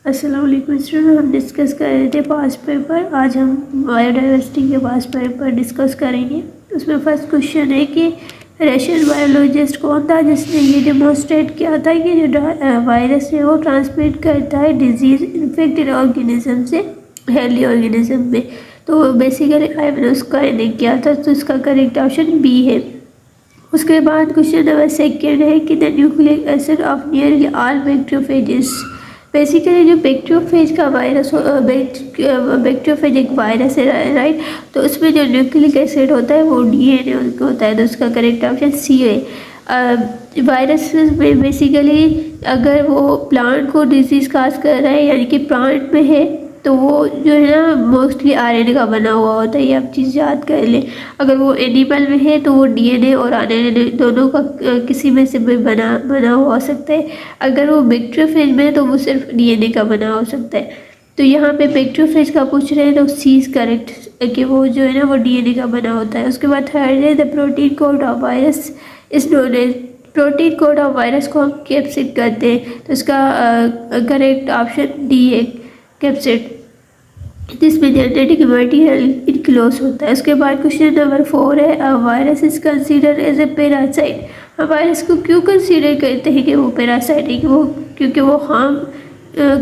अस्सलाम वालेकुम स्टूडेंट, हम डिस्कस कर रहे थे पास्ट पेपर। आज हम बायोडाइवर्सिटी के पास्ट पेपर डिस्कस करेंगे। उसमें फर्स्ट क्वेश्चन है कि रशियन बायोलॉजिस्ट कौन था जिसने ये डेमोन्स्ट्रेट किया था कि जो वायरस है वो ट्रांसमिट करता है डिजीज़ इन्फेक्टेड ऑर्गेनिज्म से हेल्दी ऑर्गेनिज्म में। तो बेसिकली मैंने उसका इन्हें किया था, तो इसका करेक्ट ऑप्शन बी है। उसके बाद क्वेश्चन नंबर सेकेंड है कि the nucleic acid of nearly all bacteriophages. Basically जो बैक्टीरियोफेज का वायरस बैक्टीरियोफेज एक वायरस है, राइट। तो उसमें जो न्यूक्लिक एसिड होता है वो डीएनए होता है, तो उसका करेक्ट ऑप्शन सी है। वायरस में बेसिकली अगर वो प्लांट को डिजीज़ काज कर रहा है, यानी कि प्लांट में है, तो वो जो है ना मोस्टली आरएनए का बना हुआ होता है। ये आप चीज़ याद कर लें। अगर वो एनिमल में है तो वो डीएनए और आरएनए दोनों का किसी में से भी बना हुआ हो सकता है। अगर वो बैक्टीरियोफेज में है तो वो सिर्फ डीएनए का बना हो सकता है। तो यहाँ पे बैक्टीरियोफेज का पूछ रहे हैं, तो सी इज करेक्ट कि वो जो है ना वो डीएनए का बना होता है। उसके बाद थर्ड है the protein code of virus is known as. Protein code of virus को हम कैप्सिड करते हैं, तो इसका करेक्ट ऑप्शन डी है, कैप्सिड, जिसमें जेनेटिक मटेरियल इनक्लोज होता है। उसके बाद क्वेश्चन नंबर 4 है virus is consider as a parasite. हम वायरस को क्यों कंसीडर करते हैं कि वो पैरासाइट है? कि वो क्योंकि वो हार्म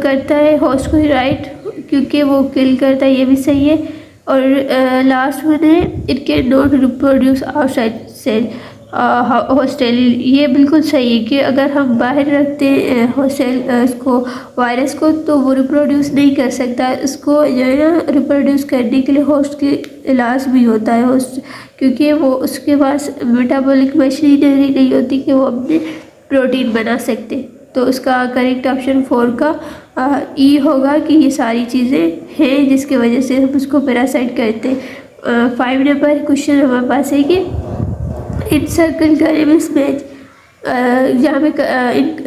करता है होस्ट को, राइट, क्योंकि वो किल करता है, ये भी सही है। और लास्ट वन है it can not reproduce outside cell hostel. ये बिल्कुल सही है कि अगर हम बाहर रखते हैं हॉस्टेल इसको वायरस को, तो वो रिप्रोड्यूस नहीं कर सकता। इसको जो है ना रिप्रोड्यूस करने के लिए होस्ट के इलाज भी होता है होस्ट, क्योंकि वो उसके पास मेटाबॉलिक मशीनरी नहीं होती कि वो अपने प्रोटीन बना सकते। तो उसका करेक्ट ऑप्शन 4 का ई होगा कि ये सारी चीज़ें हैं जिसकी वजह से हम उसको पैरासाइट कहते हैं। 5 नंबर क्वेश्चन हमारे पास है कि इन सर्कल करें मिसमैच, यहाँ पे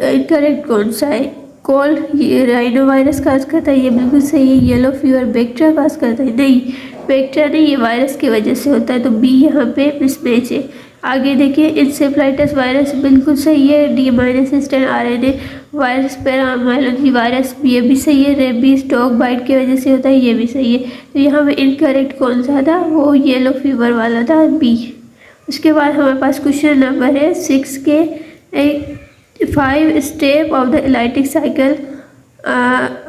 इनकरेक्ट कौन सा है? कोल्ड ये राइनो वायरस काज करता है, ये बिल्कुल सही है। येलो फीवर बैक्टीरिया काज करता है, नहीं, बैक्टीरिया नहीं, ये वायरस की वजह से होता है, तो बी यहाँ पे मिसमैच है। आगे देखिए इंसेफ्लाइटिस वायरस बिल्कुल सही है। डी माइनस आरएनए वायरस पैरामाइलोजी वायरस, ये भी सही है। रेबीज डॉग बाइट की वजह से होता है, ये भी सही है। तो यहाँ पे इनकरेक्ट कौन सा था? वो येलो फीवर वाला था, बी। उसके बाद हमारे पास क्वेश्चन नंबर है 6 के 5 step of the lytic cycle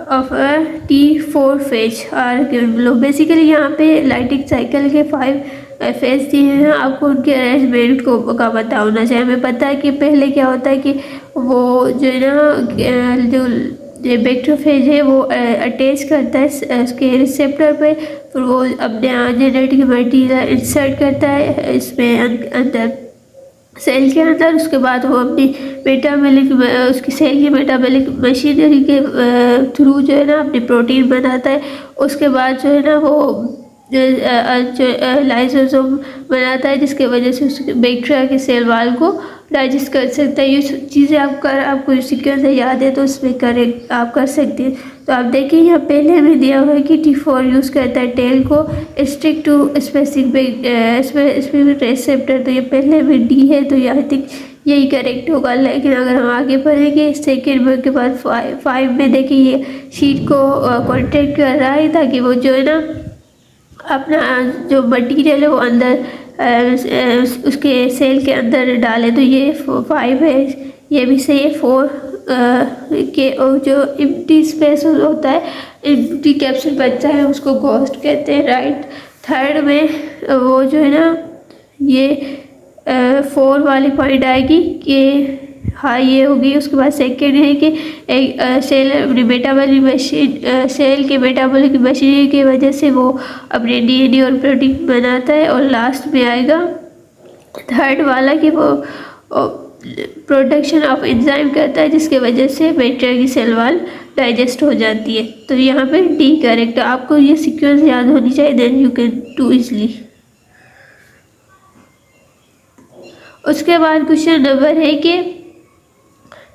of T4 phage are given. Basically यहाँ पे इलाइटिक साइकिल के 5 फेज दिए हैं, आपको उनके अरेंजमेंट का पता होना चाहिए। हमें पता है कि पहले क्या होता है कि वो जो है ना जो बैक्टीरियोफेज है वो अटैच करता है उसके रिसेप्टर पे, फिर वो अपने जेनेटिक मटेरियल इंसर्ट करता है इसमें अंदर सेल के अंदर। उसके बाद वो अपनी मेटाबॉलिक उसकी सेल की मेटाबॉलिक मशीनरी के थ्रू जो है ना अपनी प्रोटीन बनाता है। उसके बाद जो है ना वो लाइसोसोम बनाता है, जिसके वजह से उसके बैक्टीरिया के सेल वाल को डाइजेस्ट कर सकता है। ये चीज़ें आपको सीक्वेंस याद है तो उसमें करेक्ट आप कर सकते हैं। तो आप देखिए यहाँ पहले हमें दिया हुआ है कि T4 यूज़ करता है टेल को स्टिक टू स्पेसिफिक रिसेप्टर, तो ये पहले में डी है, तो यहाँ तक यही करेक्ट होगा। लेकिन अगर हम आगे बढ़ेंगे सेकेंड में के बाद 5 में देखिए ये शीट को कॉन्टेक्ट कर रहा है ताकि वो जो है ना अपना जो मटीरियल है वो अंदर उसके सेल के अंदर डाले, तो ये 5 है, ये भी सही है। 4 के जो एम्प्टी स्पेस होता है, एम्प्टी कैप्सूल बच्चा है, उसको घोस्ट कहते हैं, राइट। थर्ड में वो जो है ना ये 4 वाली पॉइंट आएगी कि हाँ ये होगी। उसके बाद सेकेंड है कि एक सेल अपनी मेटाबॉलिक मशीन सेल के मेटाबॉलिक मशीनरी की वजह से वो अपने डीएनए और प्रोटीन बनाता है। और लास्ट में आएगा थर्ड वाला कि वो प्रोडक्शन ऑफ एंजाइम करता है, जिसके वजह से बैक्टीरिया की सेल वाल डाइजेस्ट हो जाती है। तो यहाँ पे डी करेक्ट। आपको ये सीक्वेंस याद होनी चाहिए, then you can do easily. उसके बाद क्वेश्चन नंबर है कि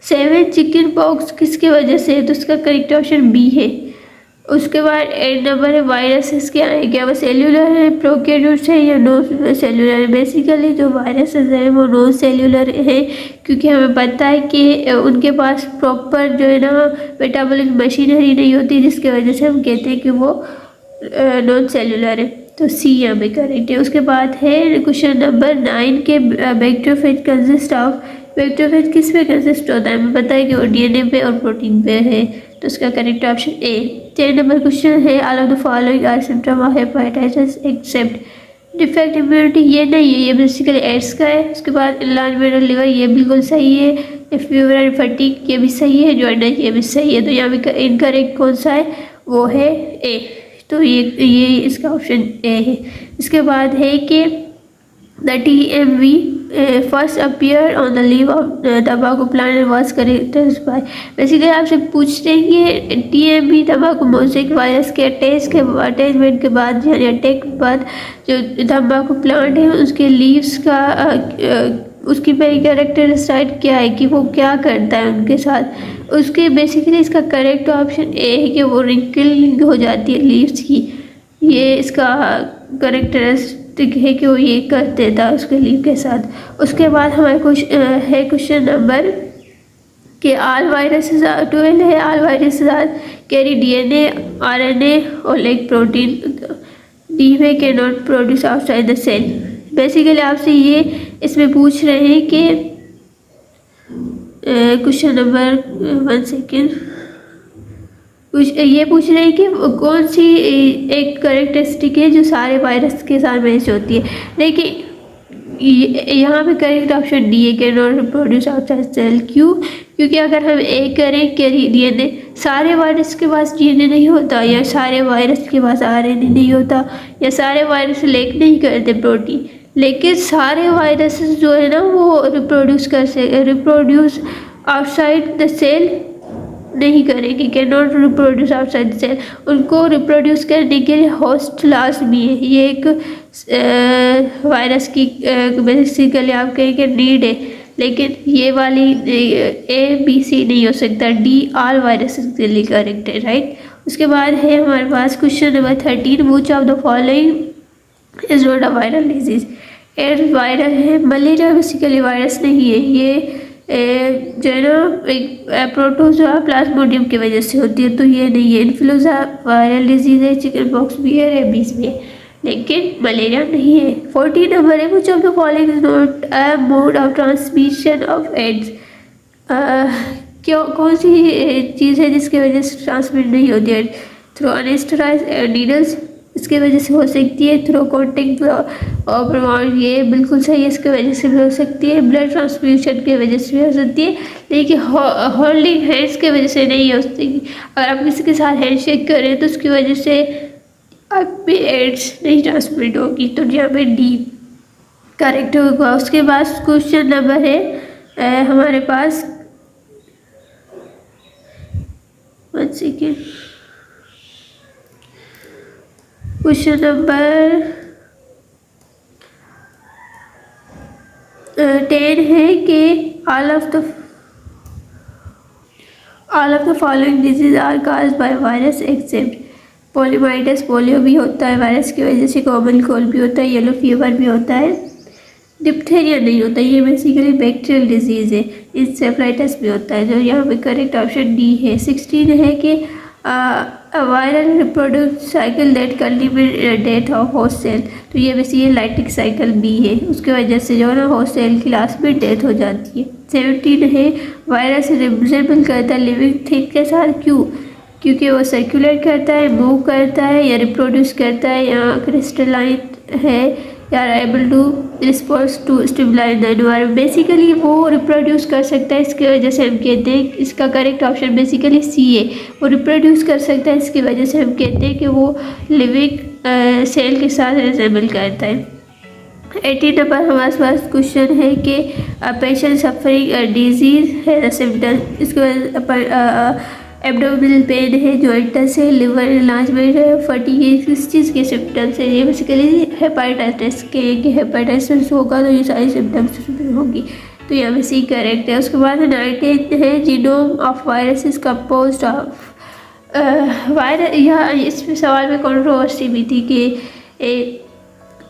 7 चिकन पॉक्स किसकी वजह से है? तो उसका करेक्ट ऑप्शन बी है। उसके बाद 8 नंबर है वायरसेस क्या है, क्या वो सेल्यूलर है, प्रोकैरियोट्स है या नॉन सेल्यूलर है। बेसिकली जो वायरसेस हैं वो नॉन सेल्यूलर है, क्योंकि हमें पता है कि उनके पास प्रॉपर जो है ना मेटाबॉलिक मशीनरी नहीं होती, जिसकी वजह से हम कहते हैं कि वो नॉन सेल्यूलर है। तो सी यहाँ पे करेक्ट है। उसके बाद है क्वेश्चन नंबर 9 के बैक्टीरियोफेज कंसिस्ट ऑफ, बैक्टीरियोफेज किस पे कंसिस्ट होता है, हमें पता है कि वो डीएनए पे और प्रोटीन पे है, तो उसका correct option A. 10 number question है all of the following are symptom of hepatitis except defect immunity, ये नहीं है, ये बेसिकली एड्स का है। उसके बाद इनलार्जमेंट ऑफ लिवर, ये बिल्कुल सही है। फीवर एंड फटीग, ये भी सही है। जॉइंटिस, ये भी सही है। तो यहाँ पे इनकरेक्ट कौन सा है, वो है ए। तो ये इसका ऑप्शन ए है। इसके बाद है कि the TMV first appear on the leave of तंबाकू plant and was characterised by, basically आपसे पूछते हैं कि TMV तंबाकू मोज़ेक वायरस के अटैचमेंट के बाद यानी अटैक के बाद जो तंबाकू प्लांट है उसके लीव्स का उसकी कैरेक्टरिस्टिक क्या है कि वो क्या करता है उनके साथ। उसके बेसिकली इसका करेक्ट ऑप्शन ए है कि वो रिंकलिंग हो जाती है लीव्स की, ये इसका करेक्टरिस्टिक है कि वो ये कर देता है उसके लीव के साथ। उसके बाद हमारे कुछ है क्वेश्चन नंबर कि आल वायरसेस 12 है, all viruses are carry DNA RNA और like protein they can not produce outside the cell. Basically आपसे ये इसमें पूछ रहे हैं कि क्वेश्चन नंबर 1 सेकेंड, ये पूछ रहे हैं कि कौन सी एक करेक्टरिस्टिक है जो सारे वायरस के साथ मैच होती है। देखिए यहाँ पे करेक्ट ऑप्शन डी है, can not produce outside cell. क्यों? क्योंकि अगर हम ए करें कि DNA, सारे वायरस के पास DNA नहीं होता, या सारे वायरस के पास RNA नहीं होता, या सारे वायरस लेक नहीं करते प्रोटीन, लेकिन सारे वायरस जो है ना वो रिप्रोड्यूस आउटसाइड द सेल नहीं करेंगे, can not reproduce outside the cell. उनको रिप्रोड्यूस करने के लिए होस्ट लाजमी है, ये एक वायरस की बेसिकली आप कहेंगे नीड है, लेकिन ये वाली ABC नहीं हो सकता, डी ऑल वायरसेस के लिए करेक्ट है, राइट। उसके बाद है हमारे पास question number 13, which of the following is not a viral disease. AIDS viral है, मलेरिया बेसिकली वायरस नहीं है, ये जो है ना एक प्रोटोजोआ प्लाज्मोडियम की वजह से होती है, तो ये नहीं है। इन्फ्लुएंजा वायरल डिजीज है, चिकन पॉक्स भी है, रेबीज भी है, लेकिन मलेरिया नहीं है। 14 नंबर है, which of the following is not a mode of transmission of AIDS. क्यों, कौन सी चीज़ है जिसकी वजह से ट्रांसमिट नहीं होती है? थ्रू अनेस्थेटाइज्ड नीडल्स, इसके वजह से हो सकती है। थ्रू कॉन्टेक्ट और प्रमाण, ये बिल्कुल सही है, इसके वजह से भी हो सकती है। ब्लड ट्रांसफ्यूजन की वजह से भी हो सकती है, लेकिन होल्डिंग हैंड्स की वजह से नहीं हो सकती। अगर आप किसी के साथ हैंड शेक करें तो उसकी वजह से आप में एड्स नहीं ट्रांसमिट होगी, तो यहाँ पे डी करेक्ट होगा। उसके बाद क्वेश्चन नंबर है हमारे पास 1 सेकेंड, क्वेश्चन नंबर 10 है कि all of the following disease are caused by virus except poliomyelitis, polio भी होता है वायरस की वजह से, कॉमन कोल्ड भी होता है, येलो फीवर भी होता है, डिप्थेरिया नहीं होता, ये बेसिकली बैक्टीरियल डिजीज़ है, इंसेफ्लाइटिस भी होता है, जो यहाँ पे करेक्ट ऑप्शन डी है। 16 है कि viral reproduct cycle that cultivate death of host cell, तो ये बेसिकली लाइटिक साइकिल बी है, उसकी वजह से जो है ना होस्ट सेल की लास्ट में डेथ हो जाती है। 17 है वायरस रिजेबल करता है लिविंग थिंग के साथ, क्यों? क्योंकि वो सर्कुलेट करता है, मूव करता है, या रिप्रोड्यूस करता है, या क्रिस्टलाइन है, या able to response to stimuli in the environment, basically वो रिप्रोड्यूस कर सकता है, इसकी वजह से हम कहते हैं इसका करेक्ट ऑप्शन बेसिकली सी है, वो रिप्रोड्यूस कर सकता है, इसकी वजह से हम कहते हैं कि वो लिविंग सेल के साथ रिजेबल करता है। 18 नंबर हमारे पास क्वेश्चन है कि पेशेंट सफरिंग डिजीज है द सिम्टम, इसके बाद एब्डोमिनल पेन है, जॉइंटस है, लिवर इलाजमेंट है, फटीग, किस चीज़ के सिम्टम्स है? ये बेसिकली हेपेटाइटिस के, कि हेपेटाइटिस होगा तो ये सारी सिम्टम्स होगी, तो यहाँ पे सी करेक्ट है। उसके बाद 19 है genome of virus is composed of virus, यह इसमें सवाल में कंट्रोवर्सी भी थी कि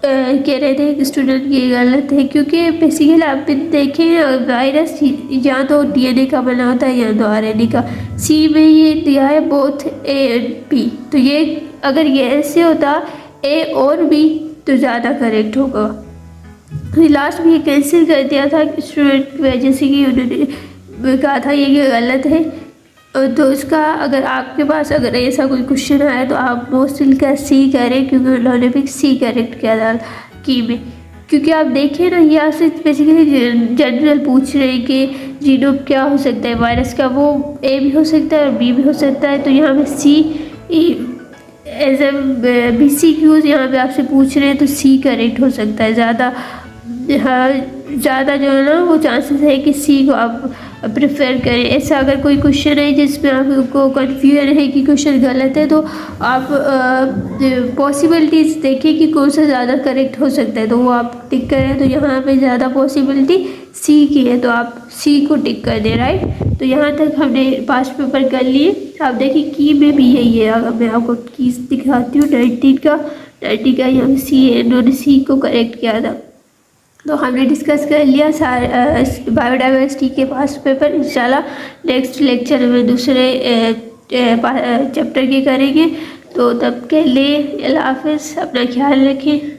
कह रहे थे कि स्टूडेंट ये गलत है, क्योंकि बेसिकली आप देखें वायरस या तो डीएनए का बना होता है या तो आरएनए का। सी में ये दिया है बोथ ए एंड बी, तो ये अगर ये ऐसे होता ए और बी तो ज़्यादा करेक्ट होगा। तो लास्ट में ये कैंसिल कर दिया था स्टूडेंट की वजह से कि उन्होंने कहा था ये गलत है। तो इसका अगर आपके पास अगर ऐसा कोई क्वेश्चन आया तो आप मोस्टली का सी करें, क्योंकि उन्होंने भी सी करेक्ट किया था की में। क्योंकि आप देखें ना, ये आपसे बेसिकली जनरल पूछ रहे हैं कि जीनोम क्या हो सकता है वायरस का, वो ए भी हो सकता है और बी भी हो सकता है। तो यहाँ पे सी एज ए BCQs यहाँ पे आपसे पूछ रहे हैं तो सी करेक्ट हो सकता है। ज़्यादा जो है ना वो चांसेस है कि सी को आप प्रेफर करें। ऐसा अगर कोई क्वेश्चन है जिसमें आपको कन्फ्यूजन है कि क्वेश्चन गलत है, तो आप पॉसिबिलिटीज़ देखें कि कौन सा ज़्यादा करेक्ट हो सकता है, तो वो आप टिक करें। तो यहाँ पे ज़्यादा पॉसिबिलिटी सी की है, तो आप सी को टिक कर दें, राइट। तो यहाँ तक हमने पास्ट पेपर कर लिए। आप देखिए की में भी यही है। अगर मैं आपको कीज दिखाती हूँ 19 का यहाँ पे सी है, इन्होंने सी को करेक्ट किया था। तो हमने डिस्कस कर लिया बायोडाइवर्सिटी के पास्ट पेपर। इंशाल्लाह नेक्स्ट लेक्चर में दूसरे चैप्टर के करेंगे। तो तब के लिए अल्लाह हाफ़िज़, अपना ख्याल रखें।